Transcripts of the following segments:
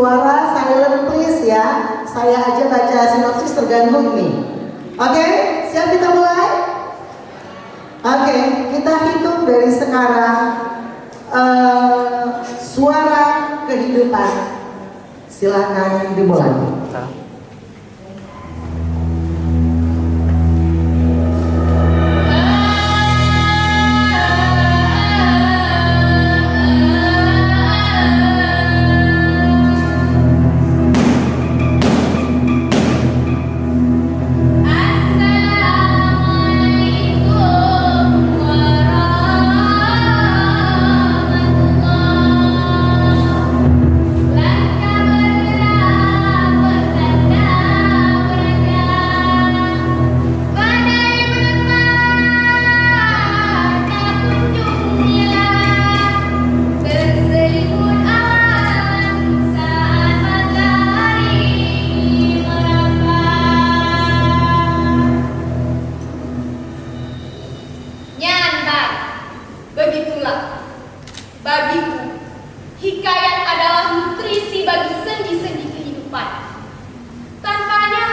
suara silent please ya. Saya aja baca sinopsis terganggu ini. Oke, siap kita mulai? Oke, kita hitung dari sekarang. Suara kehidupan. Silakan dimulai. Begitulah, bagiku, hikayat adalah nutrisi bagi sendi-sendi kehidupan. Tanpanya,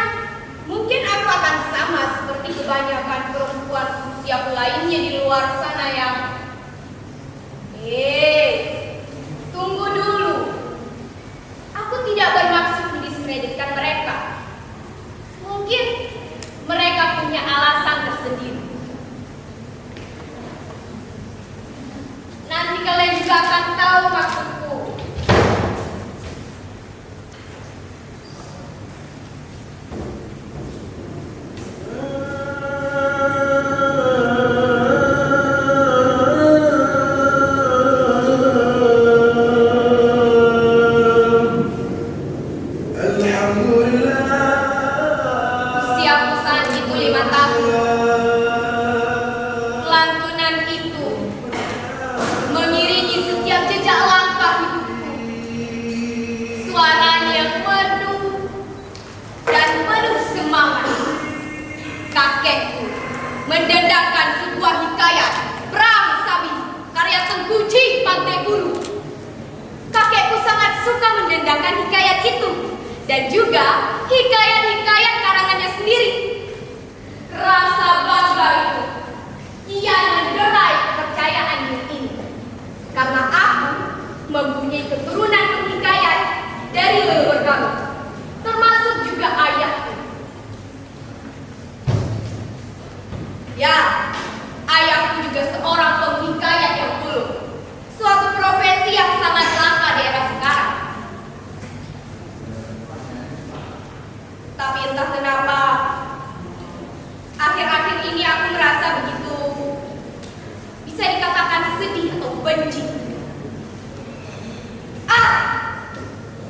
mungkin aku akan sama seperti kebanyakan perempuan usiaku lainnya di luar sana yang tunggu dulu. Aku tidak bermaksud mendiskreditkan mereka. Mungkin mereka punya alasan tersendiri. Nanti kalian juga akan tahu maksudku. Usiaku saat itu 5 tahun. Lantunan itu mengiringi setiap jejak langkah hidupku. Suaranya merdu dan penuh semangat. Kakekku mendendangkan sebuah hikayat Perang Sabi karya Tengku Ji Pantegulu. Kakekku sangat suka mendendangkan hikayat itu dan juga hikayat-hikayat karangannya sendiri. Rasa bangga itu ia menderai kepercayaan ini karena aku mempunyai keturunan penghikayat dari leluhur kami, termasuk juga ayahku. Ya, ayahku juga seorang penghikayat yang ulung, suatu profesi yang sangat langka di era sekarang. Tapi entah kenapa, akhir-akhir ini aku merasa begitu, bisa dikatakan sedih atau benci.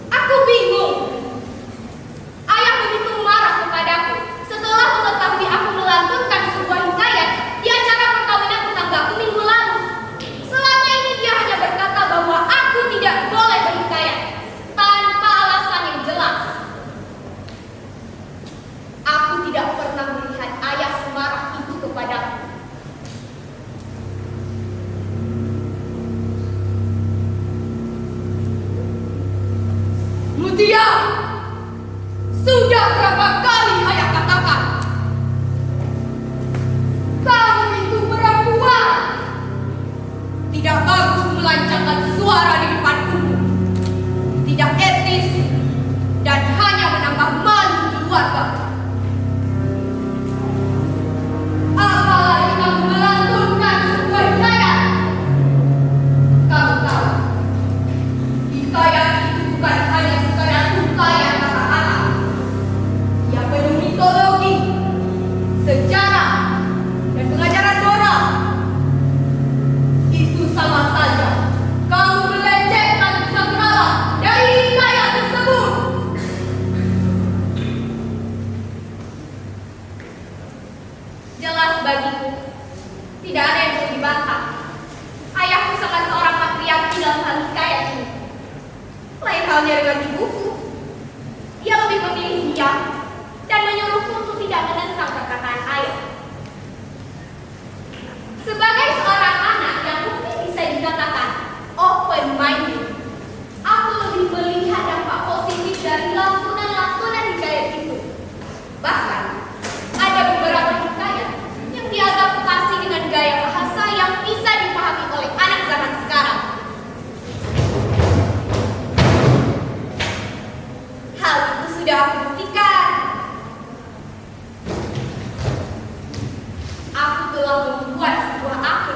Aku bingung. Ayah begitu marah kepadaku setelah mengetahui aku melantunkan sebuah hikayat di acara perkawinan tetanggaku minggu lalu. Selama ini dia hanya berkata bahwa aku tidak boleh berhikayat tanpa alasan yang jelas. Aku tidak pernah melihat ayah semarah itu kepadaku. Mutia, sudah berapa kali ayah katakan, kamu itu perempuan, tidak bagus melancangkan suara di depan umum, tidak etis, dan hanya menambah malu keluarga. Apalagi kamu melantunkan sebuah hikayat. Kamu tahu, hikayat itu bukan hanya sekadar hikayat kata-kata. Ia penuh mitologi, sejarah, dan pengajaran moral. Itu sama saja kamu melecehkan kesakralan dari hikayat tersebut. Jelas bagiku, tidak ada yang perlu dibantah. Ayahku sangat seorang patriarki dalam hal hikayat ini. Lain halnya dengan ibuku. Dia lebih memilih diam dan menyuruhku untuk tidak menentang perkataan ayah. Sebagai seorang anak yang mungkin bisa dikatakan open minded, aku lebih melihat dampak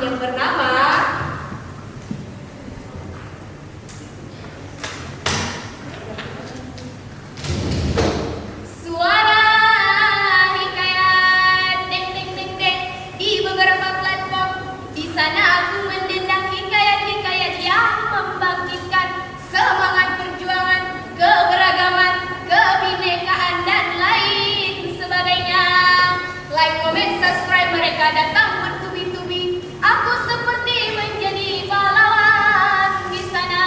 yang bernama Suara Hikayat. Deng deng deng deng. Di beberapa platform, di sana aku mendenang hikayat-hikayat yang membangkitkan semangat perjuangan, keberagaman, kebinekaan dan lain sebagainya. Like, comment, subscribe, mereka datang bertubi-tubi. Aku seperti menjadi pahlawan di sana.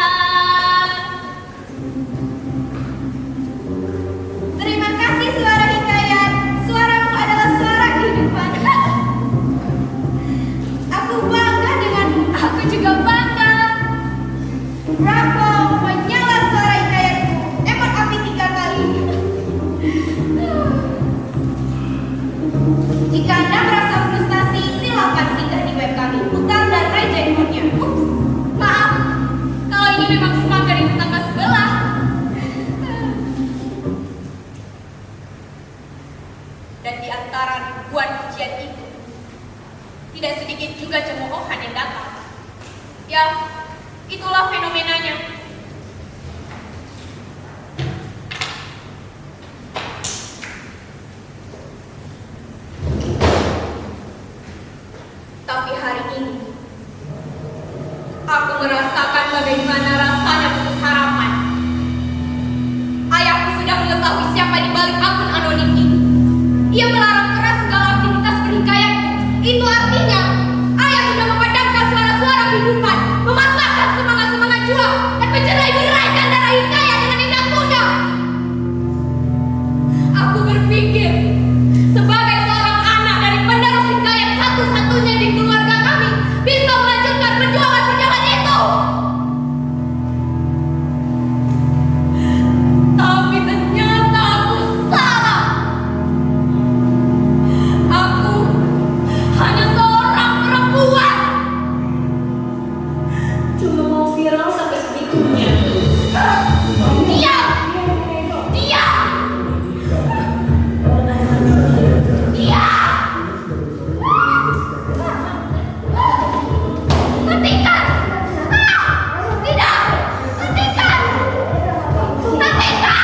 Terima kasih Suara Hikayat. Suaramu adalah suara kehidupan. Aku bangga denganmu. Aku juga bangga. Bravo, menyala Suara Hikayatku. Emot api 3 kali. Jika Anda merasa frustasi, silakan singgah di web kami, putar dan raja remote-nya. Ups, maaf, kalau ini memang semang dari tetangga sebelah. Dan di antara ribuan pujian itu, tidak sedikit juga cemoohan yang datang. Ya, itulah fenomenanya. Tapi hari ini, aku merasakan bagaimana rasanya putus harapan. Ayahku sudah mengetahui siapa di balik akun anonim ini. Ia melarang keras segala aktivitas berhikayatku. Itu artinya, ayah sudah memadamkan suara-suara kehidupan, mematahkan semangat-semangat juang, dan mencerai-beraikan darah hikayat dengan indah mudah. Aku berpikir, sebagai seorang anak dari penerus hikayat satu-satunya di keluarga kami, bisa melanjutkan perjuangan-perjuangan itu. Tapi ternyata aku salah. Aku hanya seorang perempuan. Cuma mau viral sampai segitunya. Diam! Diam! Diam! Hentikan! Tidak! Hentikan! Hentikan!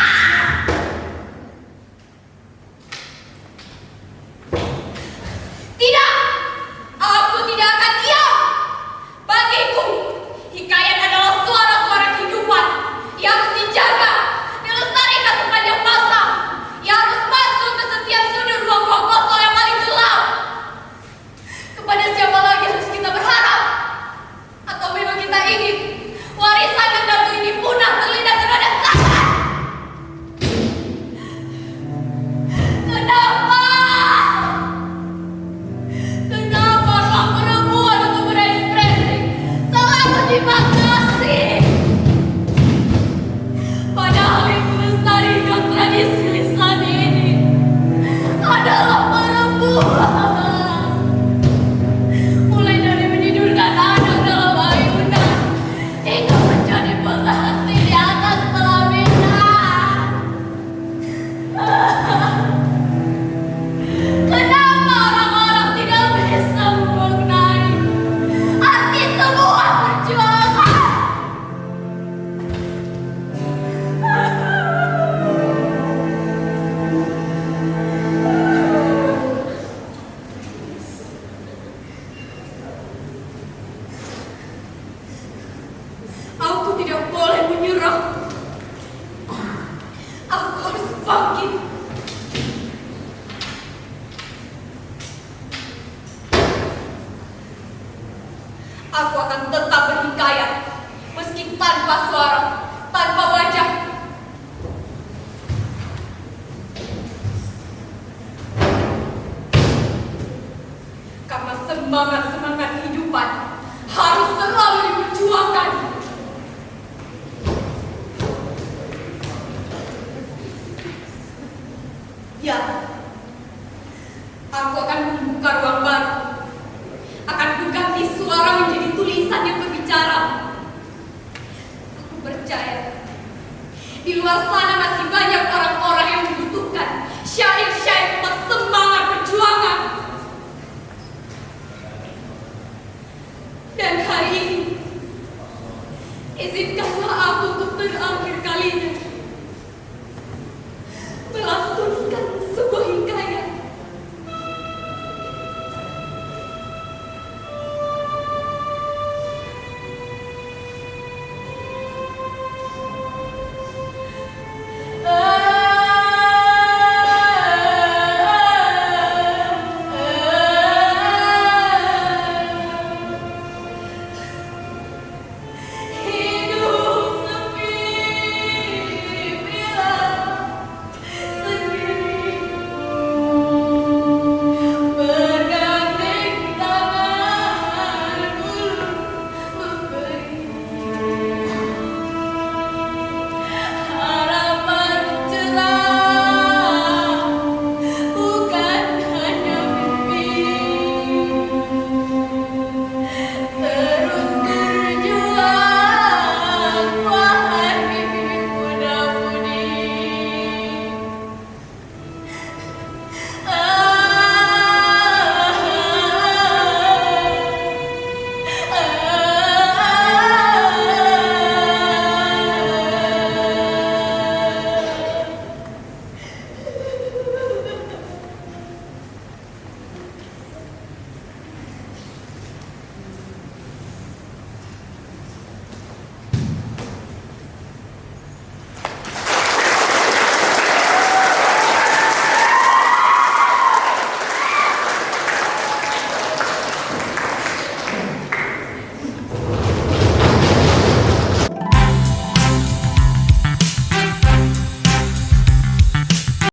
Tidak! Aku tidak akan diam! Bagiku, hikayat adalah suara-suara kehidupan yang harus dijaga, dilestarikan sepanjang masa, yang harus masuk ke setiap sudut ruang-ruang kosong yang paling gelap. Kepada siapa lagi harus kita berharap? Atau memang kita ingin warisan dendamku ini punah terlindas terhadap tangan? Kenapa? Kenapa ruang perempuan untuk berekspresi selalu dibatasi? Padahal yang melestarikan tradisi lisan ini adalah perempuan. Mulai dari menidurkan anak dalam ayunan hingga menjadi penghati di atas pelaminan. Kenapa orang-orang tidak bisa mengenai arti sebuah perjuangan? Aku tidak boleh menyerah. Aku harus bangkit. Aku akan tetap berhikayat, meski tanpa suara, tanpa wajah. Karena semangat-semangat kehidupan harus selalu diperjuangkan. Ya, aku akan membuka ruang baru. Akan kuganti suara menjadi tulisan yang berbicara. Aku percaya di luar sana masih banyak orang-orang yang membutuhkan syair-syair tentang semangat perjuangan. Izinkanlah aku untuk terakhir kalinya